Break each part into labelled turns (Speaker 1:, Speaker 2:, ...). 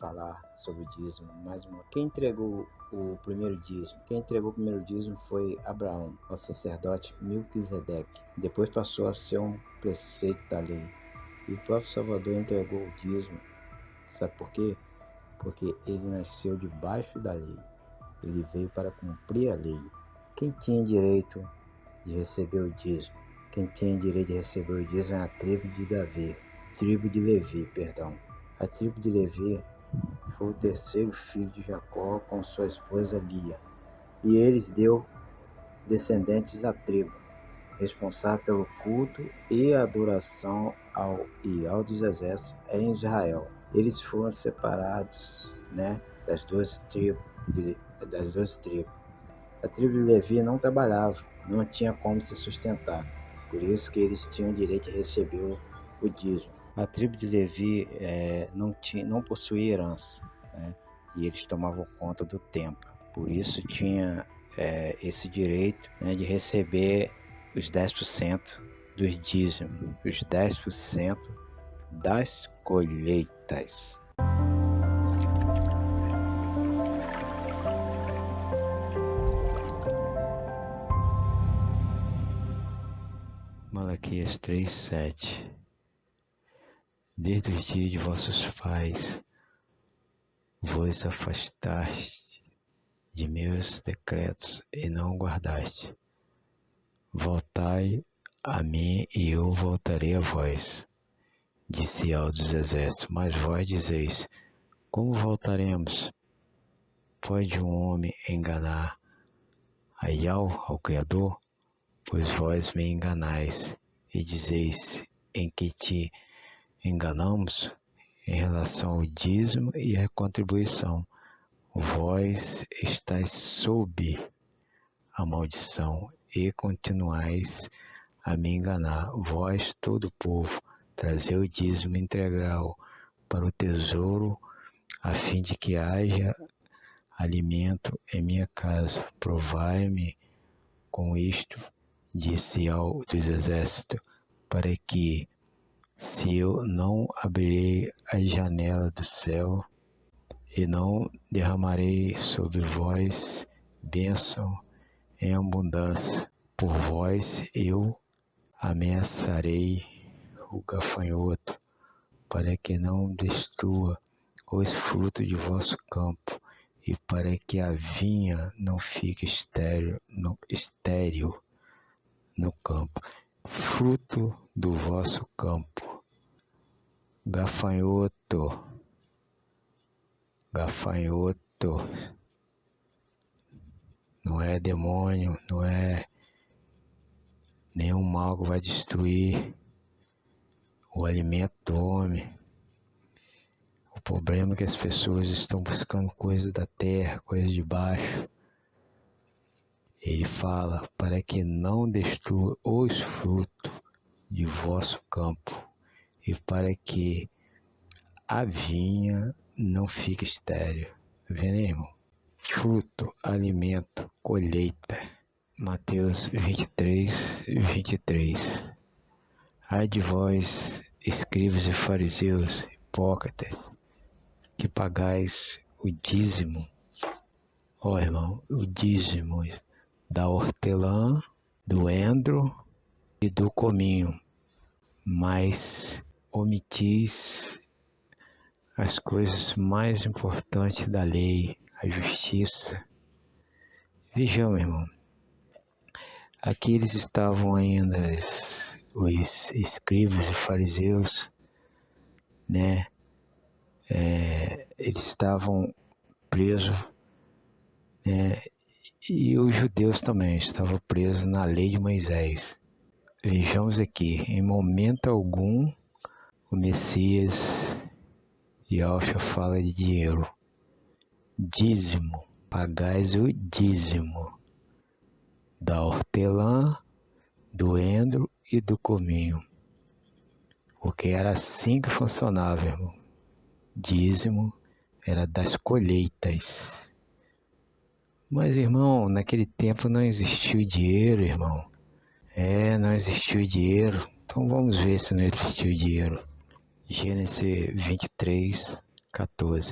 Speaker 1: falar sobre o dízimo mais uma. Quem entregou o primeiro dízimo? Quem entregou o primeiro dízimo foi Abraão, ao sacerdote Melquisedeque. Depois passou a ser um preceito da lei. E o próprio Salvador entregou o dízimo. Sabe por quê? Porque ele nasceu debaixo da lei. Ele veio para cumprir a lei. Quem tinha direito de receber o dízimo? Quem tinha direito de receber o dízimo é a tribo de Levi. A tribo de Levi foi o terceiro filho de Jacó com sua esposa Lia. E eles deu descendentes à tribo, responsável pelo culto e adoração ao dos exércitos em Israel. Eles foram separados, das 12 tribos. A tribo de Levi não trabalhava, não tinha como se sustentar. Por isso que eles tinham direito de receber o dízimo. A tribo de Levi não possuía herança, e eles tomavam conta do templo. Por isso tinha esse direito, de receber os 10% dos dízimos, os 10% das colheitas. Malaquias 3:7. Desde os dias de vossos pais vos afastaste de meus decretos e não guardaste. Voltai a mim e eu voltarei a vós, disse ao dos exércitos. Mas vós dizeis: como voltaremos? Pode um homem enganar a Yahweh, ao Criador? Pois vós me enganais e dizeis: em que te enganamos? Em relação ao dízimo e à contribuição. Vós estáis sob a maldição e continuais a me enganar. Vós, todo o povo, trazei o dízimo integral para o tesouro, a fim de que haja alimento em minha casa. Provai-me com isto, disse ao dos exércitos, para que, se eu não abrirei a janela do céu e não derramarei sobre vós bênção em abundância, por vós eu ameaçarei o gafanhoto, para que não destrua os frutos de vosso campo, e para que a vinha não fique estéril no campo. Fruto do vosso campo, gafanhoto, não é demônio, não é nenhum mal que vai destruir o alimento do homem. O problema é que as pessoas estão buscando coisas da terra, coisas de baixo. Ele fala, para que não destrua os frutos de vosso campo, e para que a vinha não fique estéril. Tá vendo, irmão? Fruto, alimento, colheita. Mateus 23:23. Ai de vós, escribas e fariseus, hipócritas, que pagais o dízimo, irmão, o dízimo da hortelã, do endro e do cominho, mas omitis as coisas mais importantes da lei, a justiça. Vejam, irmão, aqui eles estavam ainda, os escribas e fariseus, eles estavam presos, e os judeus também estavam presos na lei de Moisés. Vejamos aqui, em momento algum, o Messias Yahshua fala de dinheiro. Dízimo, pagais o dízimo da hortelã, do endro e do cominho. Porque era assim que funcionava, irmão. Dízimo era das colheitas. Mas, irmão, naquele tempo não existiu dinheiro, irmão. Não existiu dinheiro. Então vamos ver se não existiu dinheiro. Gênesis 23, 14.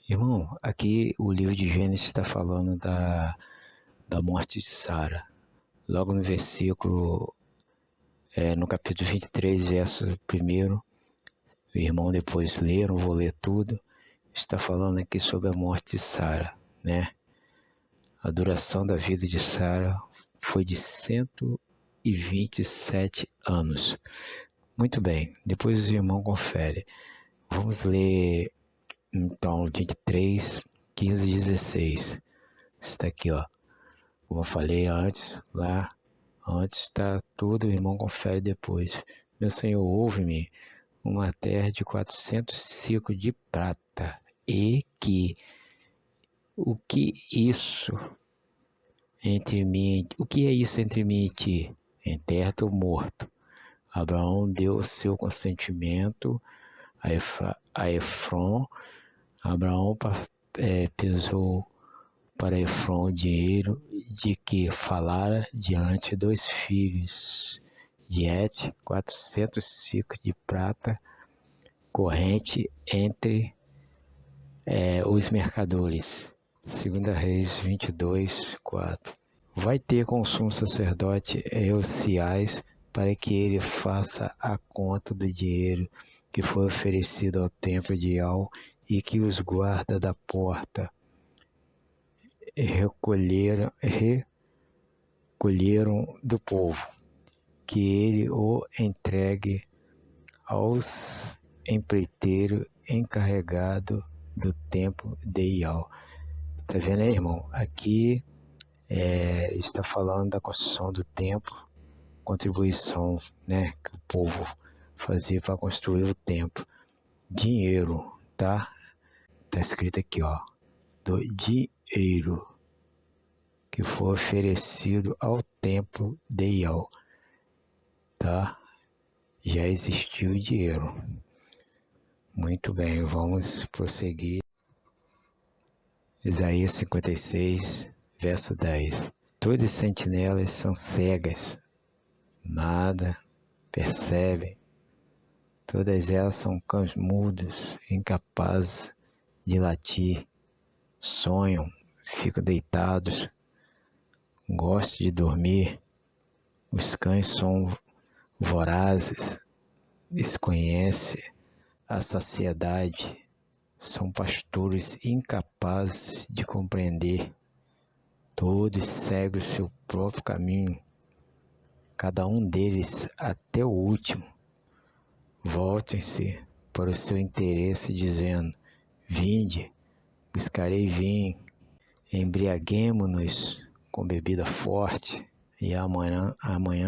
Speaker 1: Irmão, aqui o livro de Gênesis está falando da morte de Sara. Logo no versículo, no capítulo 23, verso 1, o irmão depois lê, não vou ler tudo, está falando aqui sobre a morte de Sara, né? A duração da vida de Sara foi de 127 anos. Muito bem, depois o irmão confere. Vamos ler, então, 23, 15 e 16. Está aqui, ó. Como eu falei antes, lá, antes está tudo, o irmão confere depois. Meu Senhor, ouve-me, uma terra de 400 ciclos de prata, e que, o que é isso entre mim e ti? Em terra estou morto. Abraão deu o seu consentimento a Efron. Abraão pesou para Efron o dinheiro de que falara diante dos filhos de Et, 400 ciclos de prata, corrente entre os mercadores. 2 Reis 22, 4. Vai ter com o sumo sacerdote Elciás para que ele faça a conta do dinheiro que foi oferecido ao templo de Ial e que os guardas da porta recolheram do povo, que ele o entregue aos empreiteiros encarregados do templo de Ial. Tá vendo aí, irmão? Aqui está falando da construção do templo, contribuição, né, que o povo fazia para construir o templo. Dinheiro, tá? Tá escrito aqui, ó, do dinheiro que foi oferecido ao templo de Ial, tá? Já existiu o dinheiro. Muito bem, vamos prosseguir. Isaías 56, verso 10. Todas as sentinelas são cegas, nada percebem. Todas elas são cães mudos, incapazes de latir. Sonham, ficam deitados, gostam de dormir. Os cães são vorazes, desconhecem a saciedade. São pastores incapazes de compreender. Todos seguem o seu próprio caminho, cada um deles até o último. Voltem-se para o seu interesse, dizendo: vinde, buscarei vinho, embriaguemo-nos com bebida forte, e amanhã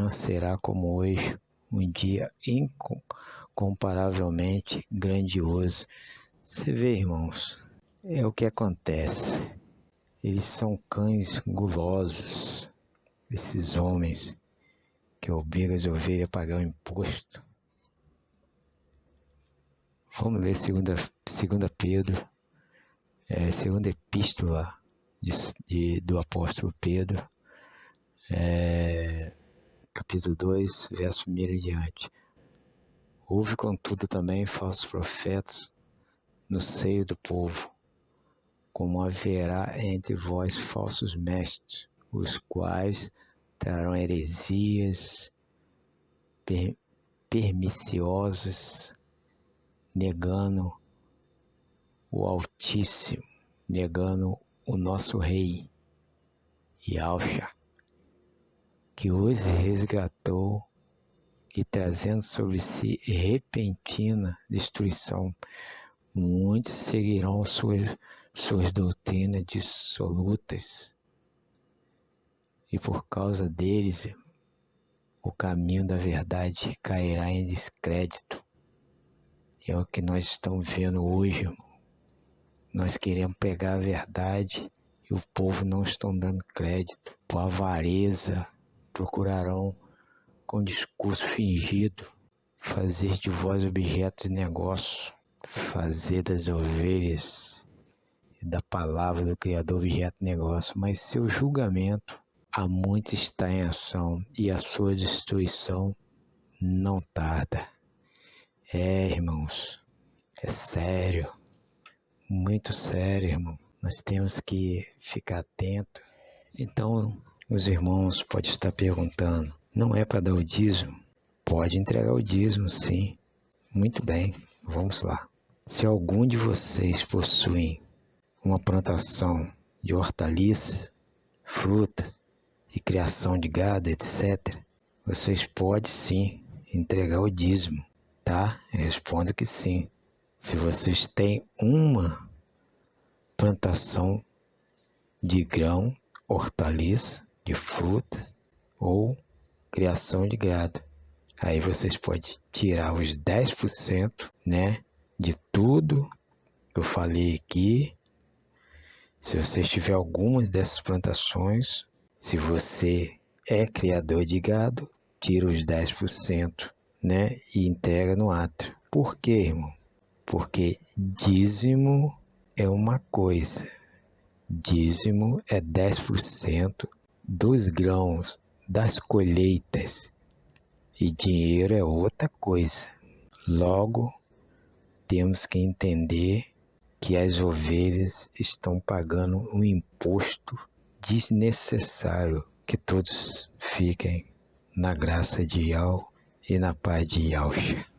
Speaker 1: será como hoje, um dia incomparavelmente grandioso. Você vê, irmãos, é o que acontece. Eles são cães gulosos, esses homens que obrigam as ovelhas a pagar o imposto. Vamos ler 2 Pedro, segunda epístola do apóstolo Pedro, capítulo 2, verso 1 em diante. Houve, contudo, também falsos profetas no seio do povo, como haverá entre vós falsos mestres, os quais trarão heresias perniciosas, negando o Altíssimo, negando o nosso Rei, Yahshua, que os resgatou e trazendo sobre si repentina destruição. Muitos seguirão suas doutrinas dissolutas, e por causa deles o caminho da verdade cairá em descrédito. É o que nós estamos vendo hoje, irmão. Nós queremos pregar a verdade e o povo não está dando crédito. Por avareza, procurarão com discurso fingido fazer de vós objeto de negócio, fazer das ovelhas e da palavra do Criador objeto de negócio, mas seu julgamento há muito está em ação e a sua destruição não tarda. Irmãos, é sério. muito sério, irmão. Nós temos que ficar atento. Então, os irmãos podem estar perguntando, não é para dar o dízimo? Pode entregar o dízimo, sim. Muito bem, vamos lá. Se algum de vocês possuem uma plantação de hortaliças, frutas e criação de gado, etc., vocês podem sim entregar o dízimo, tá? Eu respondo que sim. Se vocês têm uma plantação de grão, hortaliça, de frutas ou criação de gado, aí vocês podem tirar os 10%, né, de tudo que eu falei aqui. Se você tiver algumas dessas plantações, se você é criador de gado, tira os 10%, né, e entrega no átrio. Por quê, irmão? Porque dízimo é uma coisa. Dízimo é 10% dos grãos, das colheitas. E dinheiro é outra coisa. Logo, temos que entender que as ovelhas estão pagando um imposto desnecessário. Que todos fiquem na graça de Yahweh e na paz de Yahweh.